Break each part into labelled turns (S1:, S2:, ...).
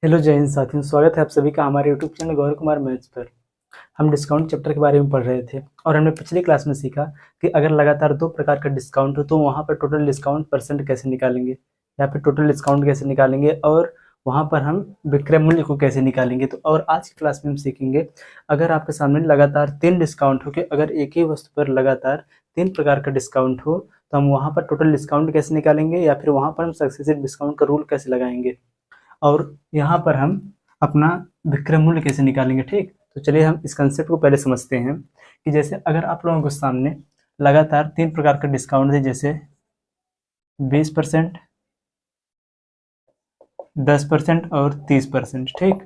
S1: Hello जय हिंद साथियों, स्वागत है आप सभी का हमारे YouTube channel Gaurav Kumar maths पर। हम डिस्काउंट चैप्टर के बारे में पढ़ रहे थे और हमने पिछली क्लास में सीखा कि अगर लगातार दो प्रकार का डिस्काउंट हो तो वहाँ पर टोटल डिस्काउंट परसेंट कैसे निकालेंगे या फिर टोटल डिस्काउंट कैसे निकालेंगे और वहाँ पर हम विक्रय मूल्य को कैसे निकालेंगे। तो और आज की क्लास में हम सीखेंगे, अगर आपके सामने लगातार 3 डिस्काउंट हो कि अगर एक ही वस्तु पर लगातार 3 प्रकार का डिस्काउंट हो तो हम वहाँ पर टोटल डिस्काउंट कैसे निकालेंगे या फिर वहाँ पर हम सक्सेसिव डिस्काउंट का रूल कैसे लगाएंगे और यहाँ पर हम अपना विक्रय मूल्य कैसे निकालेंगे। ठीक, तो चलिए हम इस कंसेप्ट को पहले समझते हैं कि जैसे अगर आप लोगों को सामने लगातार 3 प्रकार का डिस्काउंट है, जैसे 20%, 10% और 30%। ठीक,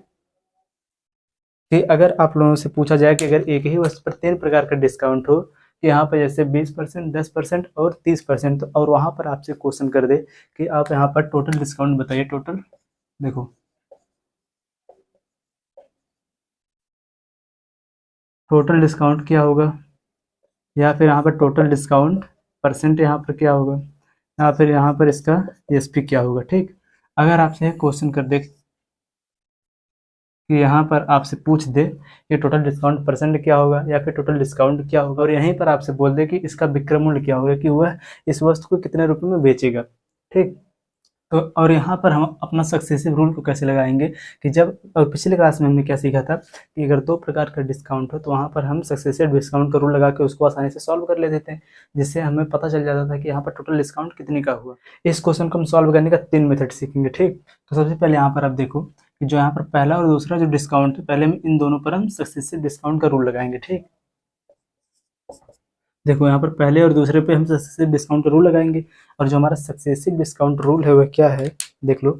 S1: कि अगर आप लोगों से पूछा जाए कि अगर एक ही वस्तु पर 3 प्रकार का डिस्काउंट हो कि यहाँ पर जैसे 20%, 10% और 30%, तो और वहाँ पर आपसे क्वेश्चन कर दे कि आप यहाँ पर टोटल डिस्काउंट बताइए। टोटल देखो, टोटल डिस्काउंट क्या होगा, या फिर यहाँ पर टोटल डिस्काउंट परसेंट यहाँ पर क्या होगा, या फिर यहाँ पर इसका एसपी क्या होगा। ठीक, अगर आपसे क्वेश्चन कर दे कि यहाँ पर आपसे पूछ दे कि टोटल डिस्काउंट परसेंट क्या होगा या फिर टोटल डिस्काउंट क्या होगा और यहीं पर आपसे बोल दे कि इसका विक्रय मूल्य क्या होगा, कि वह इस वस्तु को कितने रुपए में बेचेगा। ठीक, तो और यहाँ पर हम अपना सक्सेसिव रूल को कैसे लगाएंगे कि जब और पिछले क्लास में हमने क्या सीखा था कि अगर 2 प्रकार का डिस्काउंट हो तो वहाँ पर हम सक्सेसिव डिस्काउंट का रूल लगा के उसको आसानी से सॉल्व कर लेते थे, जिससे हमें पता चल जाता था कि यहाँ पर टोटल डिस्काउंट कितने का हुआ। इस क्वेश्चन को हम सॉल्व करने का 3 मेथड सीखेंगे। ठीक, तो सबसे पहले यहाँ पर आप देखो कि जो यहाँ पर पहला और दूसरा जो डिस्काउंट है, पहले इन दोनों पर हम सक्सेसिव डिस्काउंट का रूल लगाएंगे। ठीक, देखो यहाँ पर पहले और दूसरे पे हम सक्सेसिव डिस्काउंट रूल लगाएंगे और जो हमारा सक्सेसिव डिस्काउंट रूल है वह क्या है, देख लो,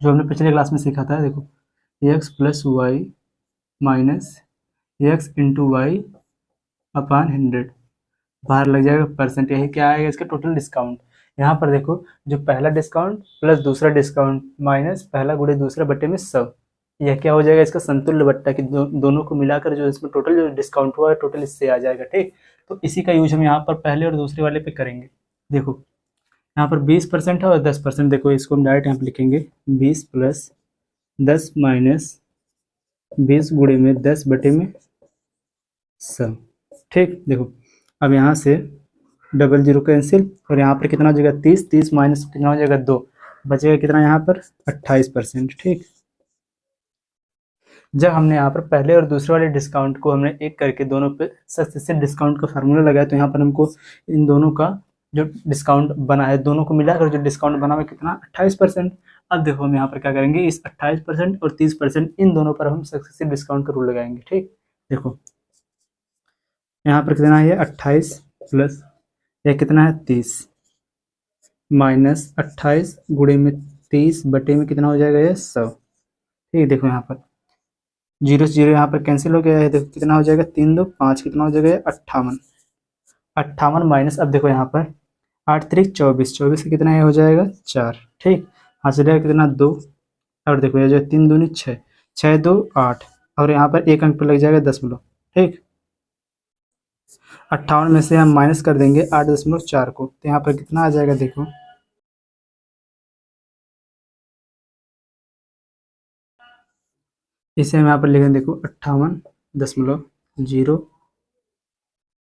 S1: जो हमने पिछले क्लास में सीखा था। देखो, x plus y minus x into y upon 100, बाहर लग जाएगा परसेंट, यही क्या आएगा इसका टोटल डिस्काउंट। यहाँ पर देखो, जो पहला डिस्काउंट प्लस दूसरा डिस्काउंट माइनस पहला गुणे दूसरा बट्टे में 100, यह क्या हो जाएगा इसका संतुल्य बट्टा, कि दोनों को मिलाकर जो इसमें टोटल जो डिस्काउंट हुआ है टोटल इससे आ जाएगा। ठीक, तो इसी का यूज हम यहाँ पर पहले और दूसरे वाले पे करेंगे। देखो यहाँ पर 20% है और 10%, देखो इसको हम डायरेक्ट यहाँ पे लिखेंगे 20 प्लस 10 माइनस 20 गुणे में 10 बटे में 100। ठीक, देखो अब यहाँ से डबल जीरो कैंसिल और यहाँ पर कितना हो जाएगा 30, 30 माइनस कितना हो जाएगा 2, बचेगा कितना यहाँ पर 28%। ठीक, जब हमने यहाँ पर पहले और दूसरे वाले डिस्काउंट को हमने एक करके दोनों पे सक्सेसिव डिस्काउंट का फार्मूला लगाया, तो यहाँ पर हमको इन दोनों का जो डिस्काउंट बना है, दोनों को मिलाकर जो डिस्काउंट बना हुआ कितना 28%। अब देखो हम यहाँ पर क्या करेंगे, इस 28% और 30% इन दोनों पर हम सक्सेसिव डिस्काउंट का रूल लगाएंगे। ठीक, देखो यहाँ पर कितना है 28 प्लस यह कितना है 30 माइनस 28 गुणे में 30 बटे में कितना हो जाएगा ये 100। ठीक, देखो यहाँ पर जीरो से जीरो यहाँ पर कैंसिल हो गया है, देखो कितना हो जाएगा 3 2 5, कितना हो जाएगा 58, 58 माइनस, अब देखो यहाँ पर 8 3 24, 24 से कितना हो जाएगा 4। ठीक, यहाँ से जाएगा कितना 2, और देखो ये जो 3 दूनी 6, 6 2 8, और यहाँ पर एक अंक पर लग जाएगा 10। ठीक, 58 में से हम माइनस कर देंगे 8.4 को, तो यहाँ पर कितना आ जाएगा, देखो इसे हम यहाँ पर लिखेंगे, देखो 58.0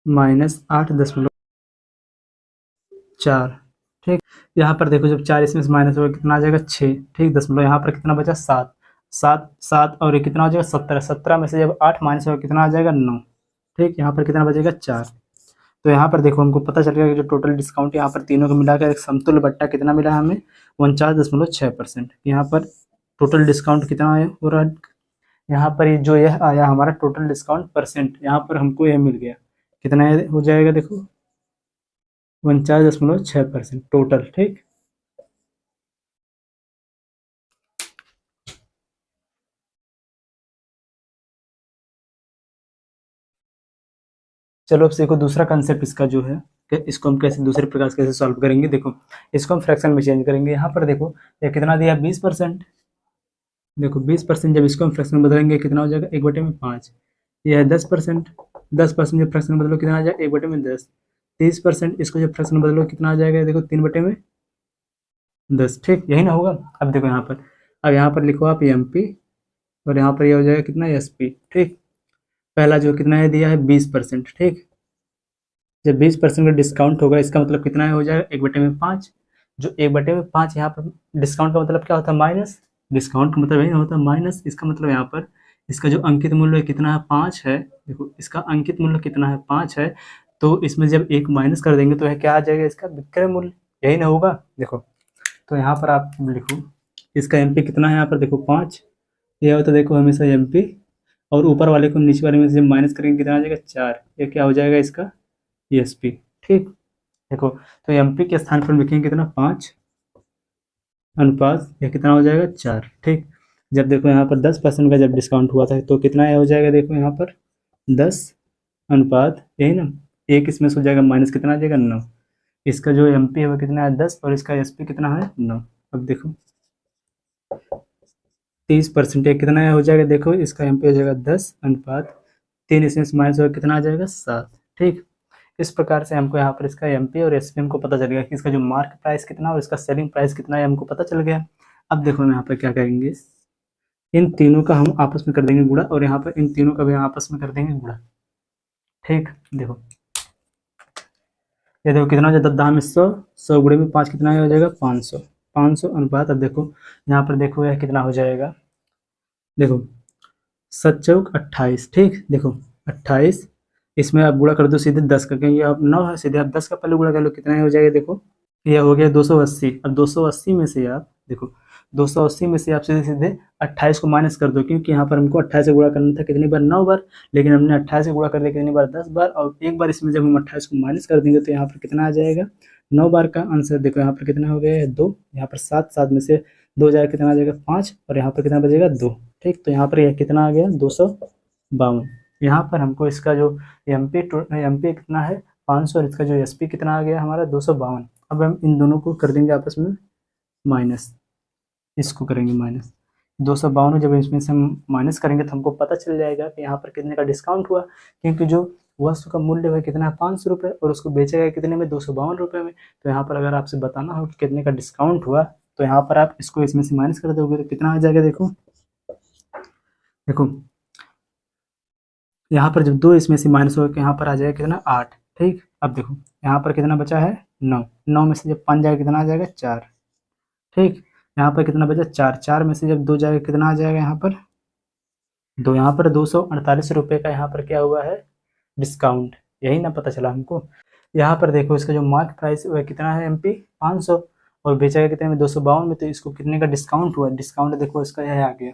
S1: माइनस 8.4। ठीक, यहाँ पर देखो जब 4 इसमें से माइनस होगा कितना आ जाएगा 6। ठीक, दशमलव यहाँ पर कितना बचा 7, 7 7 और ये कितना हो जाएगा 17, 17 में से जब 8 माइनस होगा कितना आ जाएगा 9। ठीक, यहाँ पर कितना बचेगा 4। तो यहाँ पर देखो हमको पता चल गया कि जो टोटल डिस्काउंट यहाँ पर तीनों को मिलाकर एक समतुल्य बट्टा कितना मिला हमें 49.6%। यहाँ पर टोटल डिस्काउंट कितना आया हो रहा है, यहाँ पर जो यह आया हमारा टोटल डिस्काउंट परसेंट, यहाँ पर हमको यह मिल गया कितना हो जाएगा, देखो 49.6% टोटल। ठीक, चलो अब देखो दूसरा कंसेप्ट इसका जो है कि इसको हम कैसे दूसरे प्रकार से कैसे सॉल्व करेंगे। देखो इसको हम फ्रैक्शन में चेंज करेंगे। यहाँ पर देखो ये कितना दिया 20%, देखो 20% जब इसको हम फ्रैक्शन में बदलेंगे कितना हो जाएगा 1/5। यह है 10%, 10% जब फ्रैक्शन में बदलो कितना आ जाएगा 1/10। 30% इसको जब फ्रैक्शन में बदलो कितना आ जाएगा, देखो 3/10। ठीक, यही ना होगा। अब देखो यहाँ पर अब यहाँ पर लिखो आप एमपी और यहाँ पर ये हो जाएगा कितना एसपी। ठीक, पहला जो कितना है दिया है 20%। ठीक, जब 20% का डिस्काउंट होगा इसका मतलब कितना है हो जाएगा 1/5। जो 1/5 यहाँ पर डिस्काउंट का मतलब क्या होता है माइनस, डिस्काउंट का मतलब यही होता है माइनस। इसका मतलब यहाँ पर इसका जो अंकित मूल्य कितना है 5 है। देखो इसका अंकित मूल्य कितना है 5 है, तो इसमें जब एक माइनस कर देंगे तो यह क्या आ जाएगा इसका विक्रय मूल्य, यही ना होगा। देखो तो यहाँ पर आप लिखो इसका एमपी कितना है, यहाँ पर देखो 5, यह होता है देखो हमेशा एमपी, और ऊपर वाले को नीचे वाले में से जब माइनस करेंगे कितना आ जाएगा 4, ये क्या हो जाएगा इसका ईएसपी। ठीक, देखो तो एमपी के स्थान पर लिखेंगे कितना 5 अनुपात ये कितना हो जाएगा 4। ठीक, जब देखो यहाँ पर 10% का जब डिस्काउंट हुआ था तो कितना हो जाएगा, देखो यहाँ पर 10 अनुपात यही ना, एक इसमें से हो जाएगा माइनस कितना आ जाएगा 9। इसका जो एमपी है वो कितना है 10 और इसका एसपी कितना है 9। अब देखो 30% कितना हो जाएगा, देखो इसका एमपी हो जाएगा 10 अनुपात 3, इसमें से माइनस होगा कितना आ जाएगा 7। ठीक, इस प्रकार से हमको यहाँ पर इसका एमपी और एसपी हमको पता चल गया कि इसका जो मार्क प्राइस कितना और इसका सेलिंग प्राइस कितना है हमको पता चल गया। अब देखो हम यहाँ पर क्या करेंगे, इन तीनों का हम आपस में कर देंगे गुणा और यहाँ पर इन तीनों का भी आपस में कर देंगे गुणा। ठीक, देखो ये देखो कितना हो जाएगा 10 में 100, 100 गुणे में 5 कितना हो जाएगा 500, 500 अनुपात। अब देखो यहाँ पर देखो यह कितना हो जाएगा, देखो 7 चौक 28। ठीक, देखो 28 इसमें आप गुणा कर दो सीधे 10 का, क्योंकि अब 9 है सीधे आप 10 का पहले गुणा कर लो कितना हो जाएगा, देखो यह हो गया 280। अब 280 में से आप देखो 280 में से आप सीधे सीधे 28 को माइनस कर दो, क्योंकि यहाँ पर हमको 28 से गुणा करना था कितनी बार 9 बार, लेकिन हमने 28 से गुणा कर दिया कितनी बार 10 बार, और एक बार इसमें जब हम 28 को माइनस कर देंगे तो यहाँ पर कितना आ जाएगा 9 बार का आंसर। देखो यहाँ पर कितना हो गया है 2, यहाँ पर 7, 7 में से 2 जाएगा कितना आ जाएगा 5, और यहाँ पर कितना बचेगा 2। ठीक, तो यहाँ पर यह कितना आ गया 252। यहाँ पर हमको इसका जो एमपी कितना है 500 और इसका जो एसपी कितना आ गया हमारा 252। अब हम इन दोनों को कर देंगे आपस में माइनस, इसको करेंगे माइनस 252, जब इसमें से हम माइनस करेंगे तो हमको पता चल जाएगा कि यहाँ पर कितने का डिस्काउंट हुआ, क्योंकि जो वस्तु का मूल्य है कितना है 500 रुपये और उसको बेचा गया कितने में 252 रुपये में। तो यहाँ पर अगर आपसे बताना हो कि कितने का डिस्काउंट हुआ तो यहाँ पर आप इसको इसमें से माइनस कर दोगे तो कितना आ जाएगा, देखो देखो यहाँ पर जब 2 इसमें से माइनस होगा यहाँ पर आ जाएगा कितना 8। ठीक, अब देखो यहाँ पर कितना बचा है 9, 9 में से जब 5 जाएगा कितना आ जाएगा 4। ठीक, यहाँ पर कितना बचा 4, 4 में से जब 2 जाएगा कितना आ जाएगा यहाँ पर 2, यहाँ पर 248 रुपये का यहाँ पर क्या हुआ है डिस्काउंट, यही ना पता चला हमको। यहाँ पर देखो इसका जो मार्क प्राइस वह कितना है एमपी 500 और बेचा गया कितने में 252 में, तो इसको कितने का डिस्काउंट हुआ, डिस्काउंट देखो इसका यह आ गया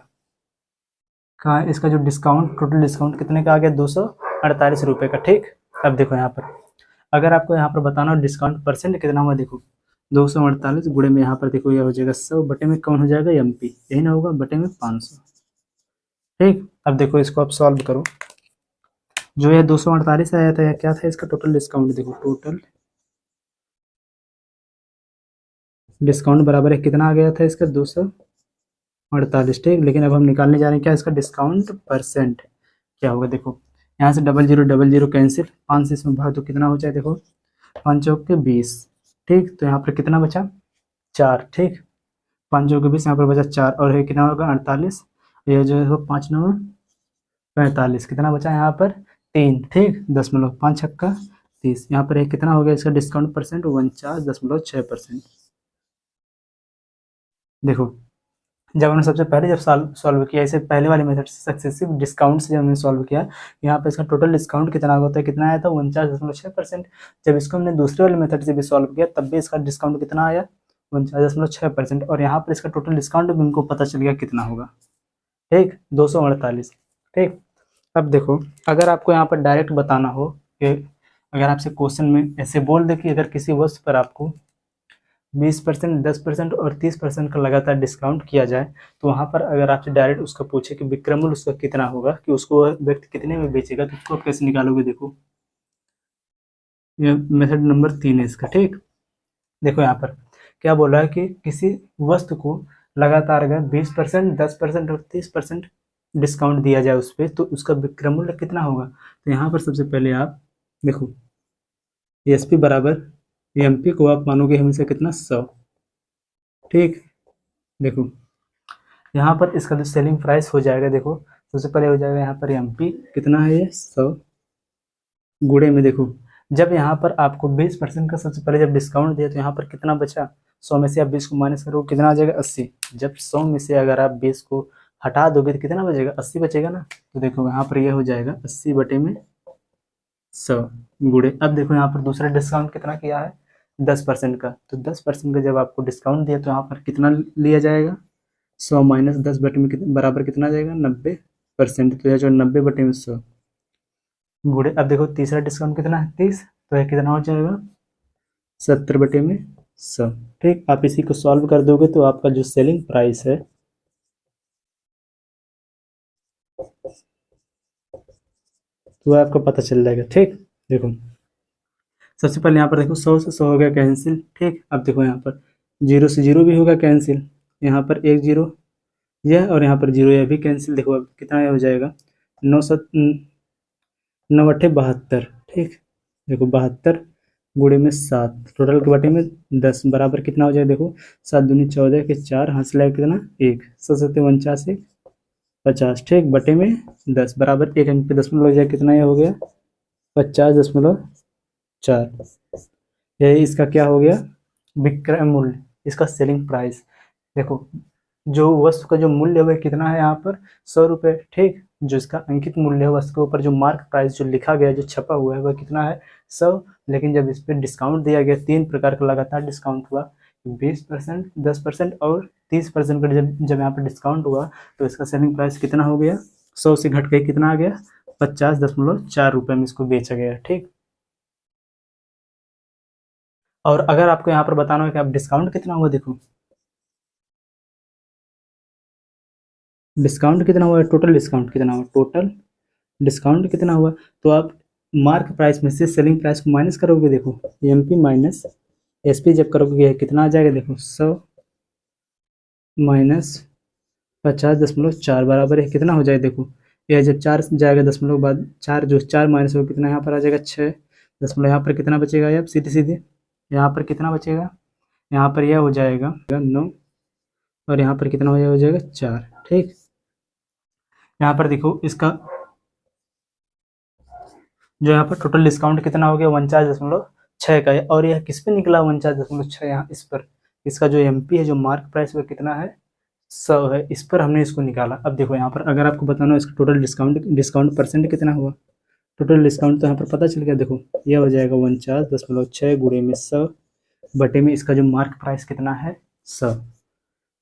S1: कहाँ, इसका जो डिस्काउंट टोटल डिस्काउंट कितने का आ गया 248 रुपये का। ठीक, अब देखो यहाँ पर अगर आपको यहाँ पर बताना हो डिस्काउंट परसेंट कितना हुआ, देखो 248 गुणे में यहाँ पर देखो यह हो जाएगा 100 बटे में कौन हो जाएगा एमपी, यही ना होगा बटे में 500। ठीक, अब देखो इसको आप सॉल्व करो, जो यह 248 आया था यह क्या था इसका टोटल डिस्काउंट, देखो टोटल डिस्काउंट बराबर है कितना आ गया था इसका 248। ठीक, लेकिन अब हम निकालने जा रहे हैं क्या इसका डिस्काउंट परसेंट क्या होगा। देखो यहाँ से 0000 कैंसिल, 5 से इसमें भाग तो कितना हो जाए, देखो 5 चौक के 20। ठीक, तो यहाँ पर कितना बचा 4। ठीक, 5 चौक के 20 यहाँ पर बचा 4 और ये कितना होगा 48, ये जो है 5 9 45, कितना बचा यहाँ पर 3। ठीक, 10.5 छक्का 30, यहाँ पर एक कितना हो गया इसका डिस्काउंट परसेंट 49.6%। देखो जब हमने सबसे पहले जब सॉल्व किया इसे पहले वाले मेथड से सक्सेसिव डिस्काउंट से जब हमने सॉल्व किया, यहाँ पर इसका टोटल डिस्काउंट कितना होता है, कितना आया था 49.6%। जब इसको हमने दूसरे वाले मेथड से भी सॉल्व किया तब भी इसका डिस्काउंट कितना आया 49.6%, और यहाँ पर इसका टोटल डिस्काउंट भी हमको पता चल गया कितना होगा। ठीक, 248। ठीक, अब देखो अगर आपको यहाँ पर डायरेक्ट बताना हो कि अगर आपसे क्वेश्चन में ऐसे बोल दे कि अगर किसी वस्तु पर आपको 20%, 10% और 30% का लगातार डिस्काउंट किया जाए, तो वहाँ पर अगर आपसे डायरेक्ट उसका पूछे कि विक्रय मूल्य उसका कितना होगा, कि उसको व्यक्ति कितने में बेचेगा, तो उसको आप कैसे निकालोगे। देखो ये मेथड नंबर 3 है इसका। ठीक, देखो यहाँ पर क्या बोल रहा है कि किसी वस्तु को लगातार अगर 20%, 10% और 30% डिस्काउंट दिया जाए उस पर, तो उसका विक्रय मूल्य कितना होगा। तो यहाँ पर सबसे पहले आप देखो एसपी बराबर एमपी को आप मानोगे हमेशा कितना 100। ठीक, देखो यहाँ पर इसका जो सेलिंग प्राइस हो जाएगा, देखो सबसे पहले हो जाएगा यहाँ पर MP कितना है, ये 100 गुणे में, देखो जब यहाँ पर आपको 20% का सबसे पहले जब डिस्काउंट दिया तो यहाँ पर कितना बचा, 100 में से आप 20 को माइनस करो कितना आ जाएगा, 80। जब 100 में से अगर आप 20 को हटा दोगे तो कितना बचेगा, 80 बचेगा ना। तो देखो यहाँ पर यह हो जाएगा 80 बटे में 100 गुणे। अब देखो यहाँ पर दूसरा डिस्काउंट कितना किया है, 10% का। तो 10% का जब आपको डिस्काउंट दिया तो यहाँ पर कितना लिया जाएगा, 100 माइनस 10 बटे में बराबर कितना आ जाएगा, 90%। तो यह जो 90 बटे में 100 गुणे। अब देखो तीसरा डिस्काउंट कितना है, 30, तो यह कितना हो जाएगा, 70 बटे में 100। ठीक, आप इसी को सॉल्व कर दोगे तो आपका जो सेलिंग प्राइस है तो आपको पता चल जाएगा। ठीक, देखो सबसे पहले यहाँ पर देखो 100 से 100 हो गया कैंसिल। ठीक, अब देखो यहाँ पर 0 से 0 भी होगा कैंसिल, यहाँ पर 1 0 यह, और यहाँ पर 0 यह भी कैंसिल। देखो अब कितना हो जाएगा, 9 अट्ठे 72। ठीक, देखो 72 गुणे में 7, टोटल के बटे में 10 बराबर कितना हो जाएगा, देखो 7 दूनी 14 के 4 हाथ से कितना 1, 7 सत्ते 49 50। ठीक, बटे में 10 बराबर 1 अंक पे दशमलव लग जाए, कितना यह हो गया 50.4। यही इसका क्या हो गया, विक्रय मूल्य, इसका सेलिंग प्राइस। देखो जो वस्तु का जो मूल्य है वह कितना है यहाँ पर 100 रुपये। ठीक, जो इसका अंकित मूल्य है वस्तु के ऊपर जो मार्क प्राइस जो लिखा गया जो छपा हुआ है वह कितना है 100। लेकिन जब इस पर डिस्काउंट दिया गया, 3 प्रकार का लगातार डिस्काउंट हुआ, 20%, 10% और 30% का जब यहाँ पर डिस्काउंट हुआ तो इसका सेलिंग प्राइस कितना हो गया, 100 से घट के कितना आ गया, 50.4 रुपये में इसको बेचा गया। ठीक, और अगर आपको यहाँ पर बताना है कि आप डिस्काउंट कितना हुआ, देखो डिस्काउंट कितना हुआ है, टोटल डिस्काउंट कितना हुआ, टोटल डिस्काउंट कितना हुआ, तो आप मार्क प्राइस में से सेलिंग प्राइस को माइनस करोगे। देखो MP माइनस SP जब करोगे कितना आ जाएगा, देखो 100 माइनस 50.4 बराबर है कितना हो जाएगा, देखो यह जब 4 जाएगा दशमलव बाद 4, जो 4 माइनस हो कितना यहाँ पर आ जाएगा 6 दशमलव, यहाँ पर कितना बचेगा, अब सीधे सीधे यहाँ पर कितना बचेगा, यहाँ पर यह हो जाएगा 9 और यहाँ पर कितना हो जाएगा 4। ठीक, यहाँ पर देखो इसका जो यहाँ पर टोटल डिस्काउंट कितना हो गया 49.6 का है, और यह किस पे निकला 49.6, यहाँ इस पर, इसका जो MP है जो मार्क प्राइस वो कितना है 100 है, इस पर हमने इसको निकाला। अब देखो यहाँ पर अगर आपको बताना है इसका टोटल डिस्काउंट परसेंट कितना हुआ, टोटल डिस्काउंट तो यहाँ पर पता चल गया। देखो यह हो जाएगा 49.6 गुणे में 100 बटे में इसका जो मार्क प्राइस कितना है 100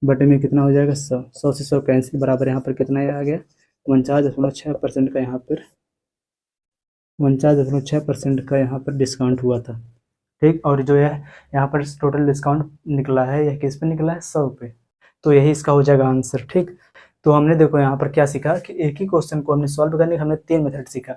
S1: बटे में कितना हो जाएगा 100, 100 से 100 कैंसिल बराबर यहाँ पर कितना आ गया 49.6% का, यहाँ पर 49.6% का यहाँ पर डिस्काउंट हुआ था। ठीक, और जो है यहाँ पर टोटल डिस्काउंट निकला है यह किस पे निकला है 100 पे, तो यही इसका हो जाएगा आंसर। ठीक, तो हमने देखो यहाँ पर क्या सीखा कि एक ही क्वेश्चन को हमने सॉल्व करने के हमने 3 मेथड सीखा।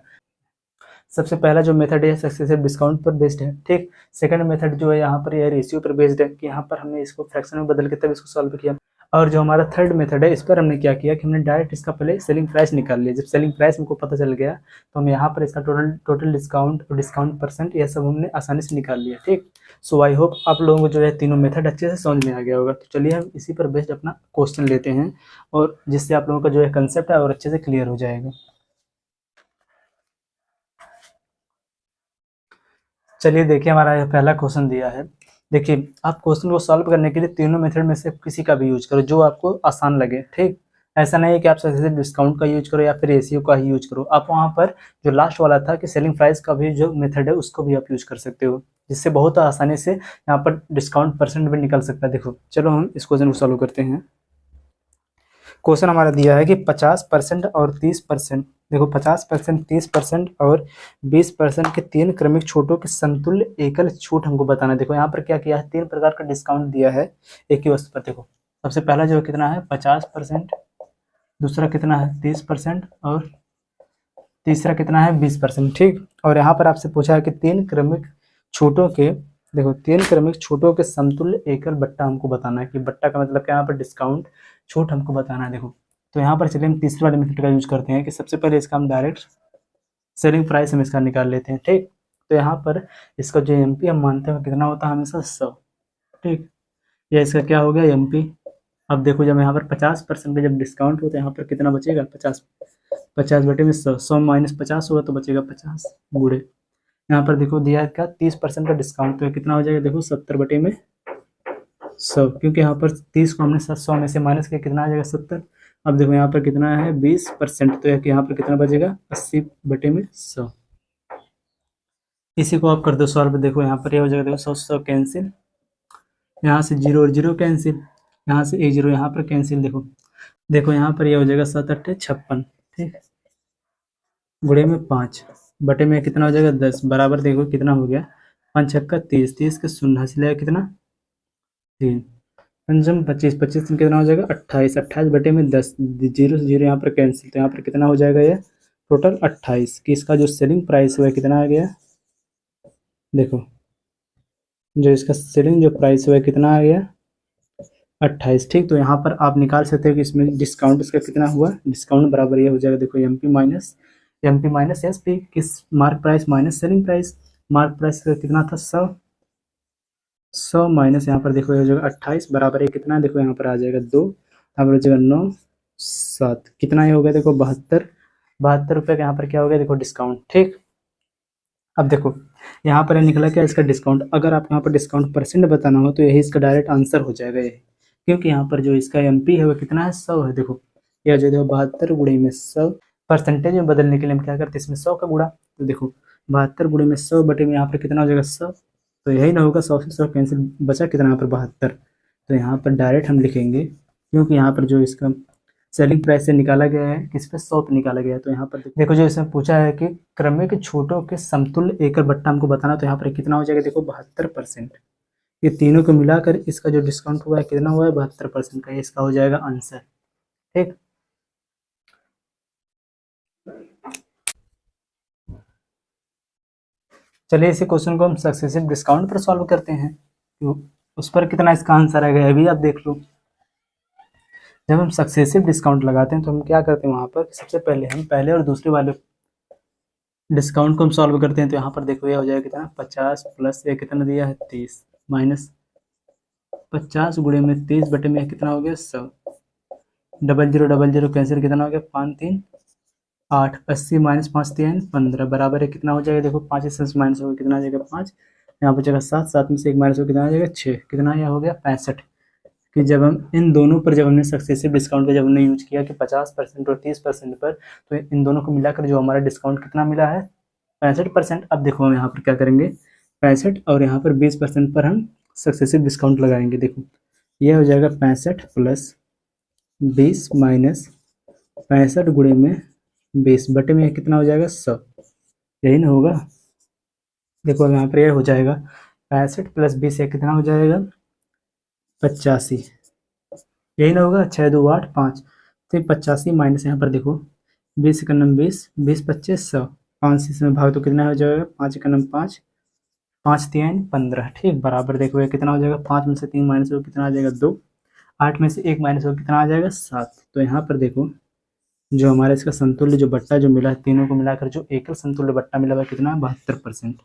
S1: सबसे पहला जो मेथड है सक्सेसिव डिस्काउंट पर बेस्ड है। ठीक, सेकंड मेथड जो है यहाँ पर यह रेशियो पर बेस्ड है कि यहाँ पर हमने इसको फ्रैक्शन में बदल के तब इसको सॉल्व किया। और जो हमारा थर्ड मेथड है इस पर हमने क्या किया कि हमने डायरेक्ट इसका पहले सेलिंग प्राइस निकाल लिया। जब सेलिंग प्राइस हमको पता चल गया तो हम यहाँ पर इसका टोटल डिस्काउंट और डिस्काउंट परसेंट यह सब हमने आसानी से निकाल लिया। ठीक, सो आई होप आप लोगों को जो है तीनों मेथड अच्छे से समझ में आ गया होगा। तो चलिए हम इसी पर बेस्ड अपना क्वेश्चन लेते हैं और जिससे आप लोगों का जो है कंसेप्ट है और अच्छे से क्लियर हो जाएगा। चलिए देखिए हमारा यह पहला क्वेश्चन दिया है। देखिए आप क्वेश्चन को सॉल्व करने के लिए तीनों मेथड में से किसी का भी यूज करो जो आपको आसान लगे। ठीक, ऐसा नहीं है कि आप सक्सेसिव डिस्काउंट का यूज करो या फिर रेशियो का ही यूज करो। आप वहाँ पर जो लास्ट वाला था कि सेलिंग प्राइस का भी जो मेथड है उसको भी आप यूज कर सकते हो, जिससे बहुत आसानी से यहाँ पर डिस्काउंट परसेंट भी निकल सकता है। देखो चलो हम इस क्वेश्चन को सॉल्व करते हैं। क्वेश्चन हमारा दिया है कि 50% और 30%, देखो 50%, 30% और 20% के 3 क्रमिक छूटों के समतुल्य एकल छूट हमको बताना है। देखो यहाँ पर क्या किया है, 3 प्रकार का डिस्काउंट दिया है एक ही वस्तु पर। देखो सबसे पहला जो कितना है 50%, दूसरा कितना है 30% और तीसरा कितना है 20%। ठीक, और यहाँ पर आपसे पूछा है कि 3 क्रमिक छूटों के, देखो 3 क्रमिक छूटों के समतुल्य एकल बट्टा हमको बताना है कि बट्टा का मतलब क्या, यहाँ पर डिस्काउंट छूट हमको बताना है। देखो तो यहाँ पर चलिए हम तीसरे वाले मेथड का यूज करते हैं कि सबसे पहले इसका हम डायरेक्ट सेलिंग प्राइस हम इसका निकाल लेते हैं। ठीक, तो यहाँ पर इसका जो MP हम मानते हैं कितना होता है हमेशा 100। ठीक, यह इसका क्या हो गया MP अब देखो जब यहाँ पर 50% का जब डिस्काउंट हो तो यहाँ पर कितना बचेगा, 50, 50/100, 100 - 50 होगा तो बचेगा 50 गुणे, यहाँ पर देखो दिया है क्या 30% का डिस्काउंट, तो ये कितना हो जाएगा देखो 70/100, क्योंकि यहाँ पर 30 को हमने 100 में से माइनस किया, कितना आ जाएगा 70। अब देखो यहाँ पर कितना है 20%, तो यहाँ पर कितना बचेगा 80/100। इसी को आप कर दो सॉल्व, देखो यहाँ पर ये हो जाएगा, देखो 100 कैंसिल, यहाँ से 0 और 0 कैंसिल, यहाँ से एक 0 यहाँ पर कैंसिल, देखो देखो यहाँ पर ये हो जाएगा 7 8 56, ठीक, गुणे में 5 बटे में कितना हो जाएगा 10, बराबर देखो कितना हो गया 5 छक्का 30, 30 के शून्य हासिल कितना 3, पंचम 25, 25 में कितना हो जाएगा 28, 28 बटे में 10, 0 से 0 यहाँ पर कैंसिल, तो यहाँ पर कितना हो जाएगा ये टोटल 28, कि इसका जो सेलिंग प्राइस हुआ कितना आ गया, देखो जो इसका सेलिंग जो प्राइस हुआ कितना आ गया 28, ठीक। तो यहाँ पर आप निकाल सकते हो कि इसमें डिस्काउंट इसका कितना हुआ, डिस्काउंट बराबर ये हो जाएगा, देखो M P minus S P, किस mark price minus selling price, mark price का कितना था 100 माइनस यहाँ पर देखो ये हो जाएगा 28 बराबर है कितना, देखो यहाँ पर आ जाएगा 2, यहाँ पर हो जाएगा 9 7, कितना ये हो गया देखो 72 रुपये का यहाँ पर क्या हो गया देखो डिस्काउंट, ठीक। अब देखो यहाँ पर निकला क्या इसका डिस्काउंट, अगर आप यहाँ पर डिस्काउंट परसेंट बताना हो तो यही इसका डायरेक्ट आंसर हो जाएगा यही, क्योंकि यहाँ पर जो इसका एमपी है वो कितना है 100 है, देखो यह जो देखो 72 गुणे में 100, परसेंटेज में बदलने के लिए हम क्या करते हैं इसमें 100 का गुणा, तो देखो 72 गुणे में 100 बटे में यहाँ पर कितना हो जाएगा 100, तो यही ना होगा 100 से 100 कैंसिल, बचा कितना यहाँ पर 72, तो यहाँ पर डायरेक्ट हम लिखेंगे, क्योंकि यहाँ पर जो इसका सेलिंग प्राइस से निकाला गया है किस पे 100 पे निकाला गया है, तो यहाँ पर देखो जो इसमें पूछा है कि क्रमिक छूटों के समतुल्य एकल बट्टा हमको बताना, तो यहाँ पर कितना हो जाएगा देखो 72%, ये तीनों को मिलाकर इसका जो डिस्काउंट हुआ है कितना हुआ है 72% का, इसका हो जाएगा आंसर, ठीक। चलिए इसी क्वेश्चन को हम सक्सेसिव डिस्काउंट पर सॉल्व करते हैं, तो उस पर कितना इसका आंसर आएगा अभी आप देख लो। जब हम सक्सेसिव डिस्काउंट लगाते हैं तो हम क्या करते हैं, वहाँ पर सबसे पहले हम पहले और दूसरे वाले डिस्काउंट को हम सॉल्व करते हैं, तो यहाँ पर देखो ये हो जाएगा कितना 50 प्लस ये कितना दिया है 30 माइनस 50 गुणे में 30 बटे में कितना हो गया 100, 00 कैंसिल, कितना हो गया 5 3 8, 80 माइनस 5 3 15 बराबर है कितना हो जाएगा देखो 5 से माइनस हो गया कितना आ जाएगा 5, यहाँ बचेगा 7, 7 में से 1 माइनस हो कितना आ जाएगा 6, कितना यह हो गया 65, कि जब हम इन दोनों पर जब हमने सक्सेसिव डिस्काउंट का जब हमने यूज किया कि 50% और 30% पर, तो इन दोनों को मिलाकर जो हमारा डिस्काउंट कितना मिला है 65%। अब देखो हम यहाँ पर क्या करेंगे 65 और यहाँ पर 20% पर हम सक्सेसिव डिस्काउंट लगाएंगे, देखो यह हो जाएगा 65 प्लस 20 माइनस 65 गुणे में 20 बटे में कितना हो जाएगा 100, यही ना होगा, देखो अब यहाँ पर यह हो जाएगा 65 प्लस 20 कितना हो जाएगा 85, यही ना होगा 6 2 8 5, तो 85 माइनस यहाँ पर देखो 20 का नम 20, 20 25 100, 5 से इसमें भाग तो कितना हो जाएगा 5 का नम 5, 5 3 15, ठीक, बराबर देखो ये कितना हो जाएगा 5 में से 3 माइनस हो कितना आ जाएगा 2, 8 में से 1 माइनस हो कितना आ जाएगा 7, तो यहाँ पर देखो जो हमारा इसका समतुल्य जो बट्टा जो मिला है तीनों को मिलाकर जो एकल समतुल्य बट्टा मिला हुआ कितना 72%,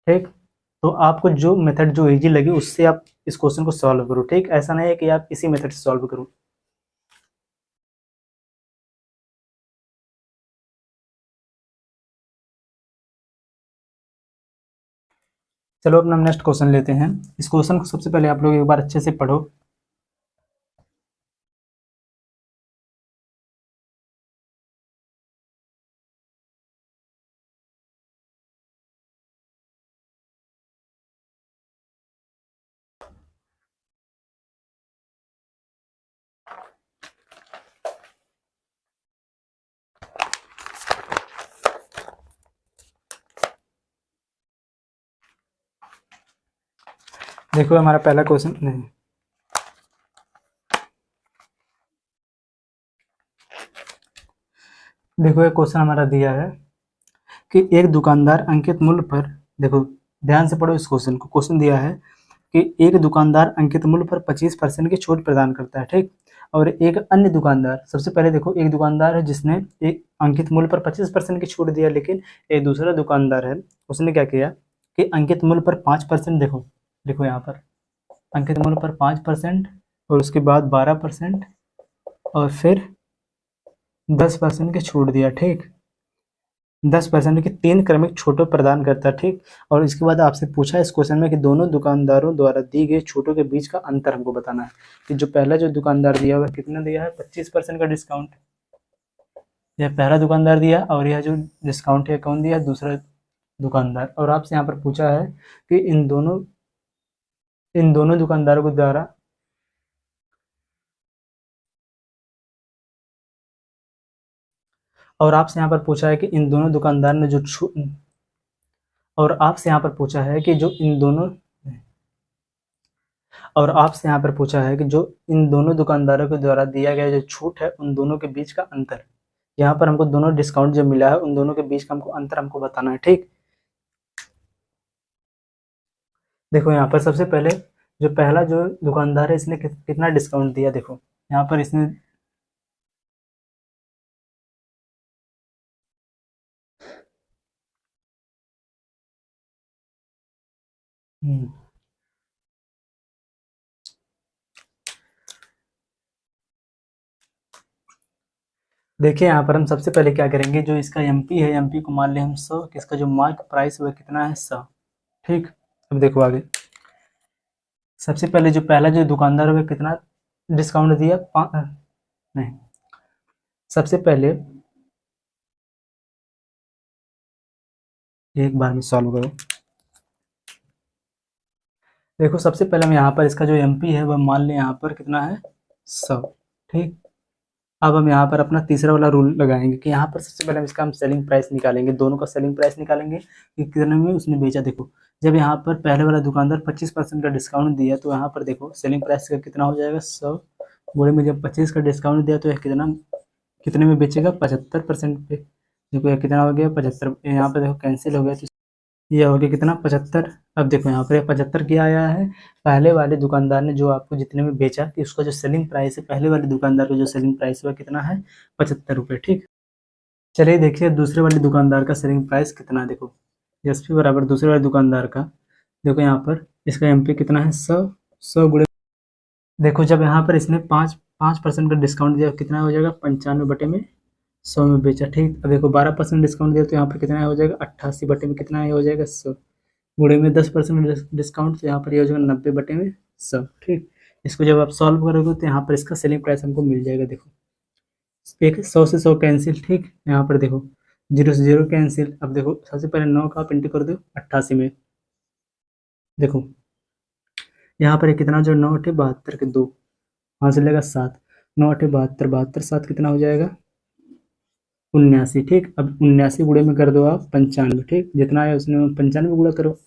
S1: ठीक। तो आपको जो मेथड जो इजी लगे उससे आप इस क्वेश्चन को सॉल्व करो, ठीक, ऐसा नहीं है कि आप इसी मेथड से सॉल्व करो। चलो अपना नेक्स्ट क्वेश्चन लेते हैं। इस क्वेश्चन को सबसे पहले आप लोग एक बार अच्छे से पढ़ो। देखो हमारा पहला क्वेश्चन नहीं, देखो ये क्वेश्चन हमारा दिया है कि एक दुकानदार अंकित मूल्य पर, देखो ध्यान से पढ़ो इस क्वेश्चन को, क्वेश्चन दिया है कि एक दुकानदार अंकित मूल्य पर 25% की छूट प्रदान करता है, ठीक, और एक अन्य दुकानदार, सबसे पहले देखो एक दुकानदार है जिसने एक अंकित मूल्य पर 25% की छूट दिया, लेकिन एक दूसरा दुकानदार है उसने क्या किया कि अंकित मूल्य पर 5%, देखो देखो यहाँ पर अंकित मूल्य पर 5% और उसके बाद 12% और फिर 10% की छूट दिया। ठीक, 10% की 3 क्रमिक छूटों प्रदान करता है। ठीक, और इसके बाद आपसे पूछा इस क्वेश्चन में कि दोनों दुकानदारों द्वारा दी गई छूटों के बीच का अंतर हमको बताना है। कि जो पहला जो दुकानदार दिया हुआ कितना दिया है, 25% का डिस्काउंट, यह पहला दुकानदार दिया, और यह जो डिस्काउंट है कौन दिया, दूसरा दुकानदार। और आपसे यहाँ पर पूछा है कि इन दोनों दुकानदारों के द्वारा और आपसे यहाँ पर पूछा है कि इन दोनों दुकानदार ने जो और आपसे यहाँ पर पूछा है कि जो इन दोनों और आपसे यहाँ पर पूछा है कि जो इन दोनों दुकानदारों के द्वारा दिया गया जो छूट है उन दोनों के बीच का अंतर। यहाँ पर हमको दोनों डिस्काउंट जो मिला है उन दोनों के बीच का हमको अंतर हमको बताना है। ठीक, देखो यहाँ पर सबसे पहले जो पहला जो दुकानदार है इसने कितना डिस्काउंट दिया, देखो यहाँ पर इसने देखिए यहाँ पर हम सबसे पहले क्या करेंगे, जो इसका एमपी है, एमपी को मान लें हम 100, इसका जो मार्क प्राइस वह कितना है 100। ठीक, अब देखो आगे सबसे पहले जो पहला जो दुकानदार है वह कितना डिस्काउंट दिया, नहीं, सबसे पहले एक बार में सॉल्व करो। देखो सबसे पहले हम यहाँ पर इसका जो एमपी है वह मान लें यहाँ पर कितना है 100। ठीक, अब हम यहाँ पर अपना तीसरा वाला रूल लगाएंगे कि यहाँ पर सबसे पहले हम इसका हम सेलिंग प्राइस निकालेंगे, दोनों का सेलिंग प्राइस निकालेंगे कि कितने में उसने बेचा। देखो जब यहाँ पर पहले वाला दुकानदार 25% का डिस्काउंट दिया तो यहाँ पर देखो सेलिंग प्राइस का कितना हो जाएगा 100 गुणे में जब 25 का डिस्काउंट दिया तो यह कितने में बेचेगा 75% पे। देखो यह कितना हो गया 75, यहाँ पर देखो कैंसिल हो गया तो ये हो गया कितना 75। अब देखो यहाँ पर 75 क्या आया है, पहले वाले दुकानदार ने जो आपको जितने में बेचा कि उसका जो सेलिंग प्राइस है, पहले वाले दुकानदार का जो सेलिंग प्राइस है वह कितना है 75 रुपये। ठीक, चलिए देखिए दूसरे वाले दुकानदार का सेलिंग प्राइस कितना है। देखो एसपी बराबर दूसरे वाले दुकानदार का, देखो यहाँ पर इसका एमपी कितना है 100, 100 गुणे, देखो जब यहाँ पर इसने 5% का डिस्काउंट दिया कितना हो जाएगा 95/100 में बेचा। ठीक, अब देखो 12% डिस्काउंट दिया तो यहाँ पर कितना हो जाएगा 88 में कितना हो जाएगा 100 गुणे में 10% डिस्काउंट तो यहाँ पर ये हो जाएगा 90/100। ठीक, इसको जब आप सॉल्व करोगे तो यहाँ पर इसका सेलिंग प्राइस हमको मिल जाएगा। देखो एक 100 से 100 कैंसिल। ठीक, यहाँ पर देखो 0 से 0 कैंसिल। अब देखो सबसे पहले 9 का आप इंटू कर दो 88 में, देखो यहाँ पर कितना जो 9 8 72 के 2 वहाँ से लेगा 7, 9 8 72, 72 7 कितना हो जाएगा 79। ठीक, अब 79 गुणे में कर दो आप 95। ठीक, जितना है उसने 95 गुणा करो,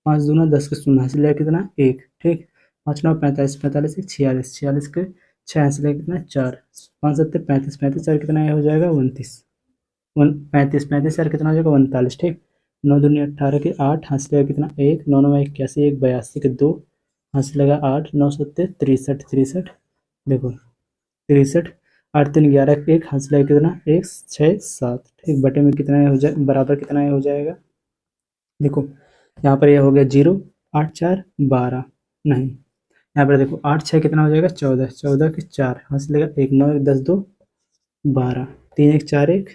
S1: 5 दूना 10 के 0 से लेगा कितना 1। ठीक, 5 9 45, 45 1 46, 46 के 6 से लेगा कितना 4, 5 7 35, 35 4 कितना हो जाएगा 29, 35 35 4 कितना हो जाएगा 39। ठीक, 9 दूनी 18 के 8, हाथ से लगा कितना 1, 9 9 81, 1 82 के 2, हाथ से लगा 8, 9 7 63 63, देखो 63, 8 3 11 1, हाथ से लगा कितना 1 6 7। ठीक, बटे में कितना हो जाए बराबर कितना हो जाएगा, देखो यहाँ पर यह हो गया 0, 8 4 12, नहीं यहाँ पर देखो 8 6 कितना हो जाएगा 14, 14 के 4, हाथ से लगा 1 9 1 10 2 12, 3 1 4 1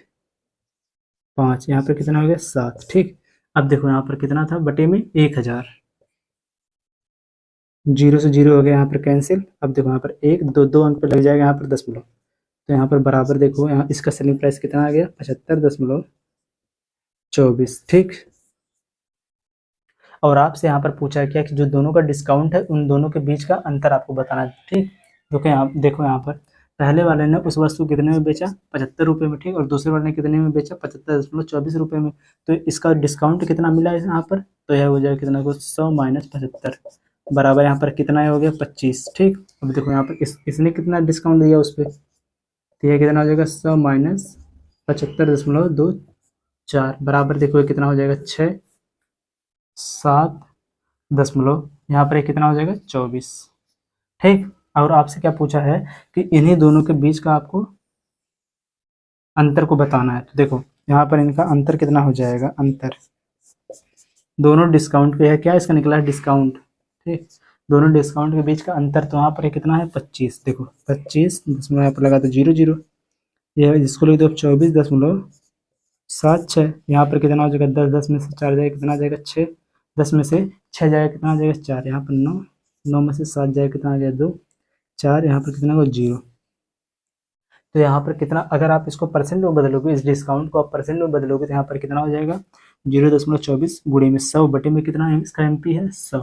S1: 5, यहाँ पर कितना हो गया 7। ठीक, अब देखो यहाँ पर कितना था बटे में 1000, 0 से 0 हो गया यहाँ पर कैंसिल। अब देखो यहाँ पर 1 2 2 अंक पर लग जाएगा यहाँ पर 10, तो यहाँ पर बराबर देखो यहाँ इसका सेलिंग प्राइस कितना आ गया 75.24। ठीक, और आपसे यहाँ पर पूछा क्या कि जो दोनों का डिस्काउंट है उन दोनों के बीच का अंतर आपको बताना है। ठीक, देखो यहाँ पर पहले वाले ने उस वस्तु कितने में बेचा 75 रुपये में। ठीक, और दूसरे वाले ने कितने में बेचा 75.24 रुपये में, तो इसका डिस्काउंट कितना मिला है यहाँ पर, तो यह हो जाएगा कितना कुछ 100 माइनस 75 बराबर यहाँ पर कितना हो गया 25। ठीक, अब देखो यहाँ पर इसने कितना डिस्काउंट दिया उस पर, तो यह कितना हो जाएगा 100 माइनस 75.24 बराबर देखो ये कितना हो जाएगा 6 7 दशमलव यहाँ पर कितना हो जाएगा 24। ठीक, और आपसे क्या पूछा है कि इन्हीं दोनों के बीच का आपको अंतर को बताना है। तो देखो यहाँ पर इनका अंतर कितना हो जाएगा, अंतर दोनों डिस्काउंट पे है, क्या इसका निकला है डिस्काउंट। ठीक, दोनों डिस्काउंट के बीच का अंतर तो यहाँ पर कितना है 25। देखो 25 यहाँ पर लगा तो 0 0, ये इसको लिख दो 24.76। यहाँ पर कितना हो जाएगा 10, 10 में से 4 जाएगा कितना आ जाएगा 6, 10 में से 6 जाएगा कितना आ जाएगा 4, यहाँ पर 9, 9 में से 7 जाएगा कितना आ जाएगा 2, 4, यहाँ पर कितना होगा 0। तो यहाँ पर कितना, अगर आप इसको परसेंट में बदलोगे, इस डिस्काउंट को आप परसेंट में बदलोगे तो यहाँ पर कितना हो जाएगा 0.24 गुणे में 100 बटे में कितना है इसका MP है 100।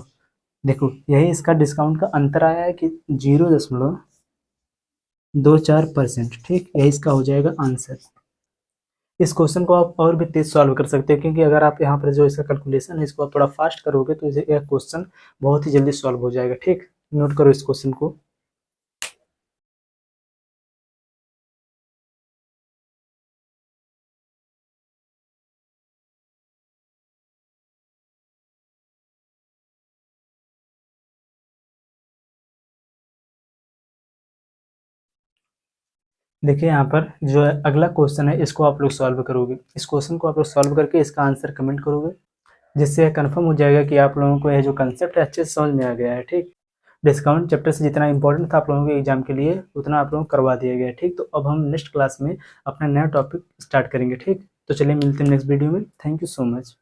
S1: देखो यही इसका डिस्काउंट का अंतर आया है कि 0.24%। ठीक, यही इसका हो जाएगा आंसर। इस क्वेश्चन को आप और भी तेज सॉल्व कर सकते हैं, क्योंकि अगर आप यहाँ पर जो इसका कैलकुलेशन है इसको आप थोड़ा फास्ट करोगे तो यह क्वेश्चन बहुत ही जल्दी सॉल्व हो जाएगा। ठीक, नोट करो इस क्वेश्चन को। देखिए यहाँ पर जो अगला क्वेश्चन है इसको आप लोग सॉल्व करोगे। इस क्वेश्चन को आप लोग सॉल्व करके इसका आंसर कमेंट करोगे, जिससे यह कन्फर्म हो जाएगा कि आप लोगों को यह जो कंसेप्ट है अच्छे से समझ में आ गया है। ठीक, डिस्काउंट चैप्टर से जितना इंपॉर्टेंट था आप लोगों के एग्जाम के लिए उतना आप लोगों को करवा दिया गया। ठीक, तो अब हम नेक्स्ट क्लास में अपना नया टॉपिक स्टार्ट करेंगे। ठीक, तो चलिए मिलते हैं नेक्स्ट वीडियो में। Thank you so much.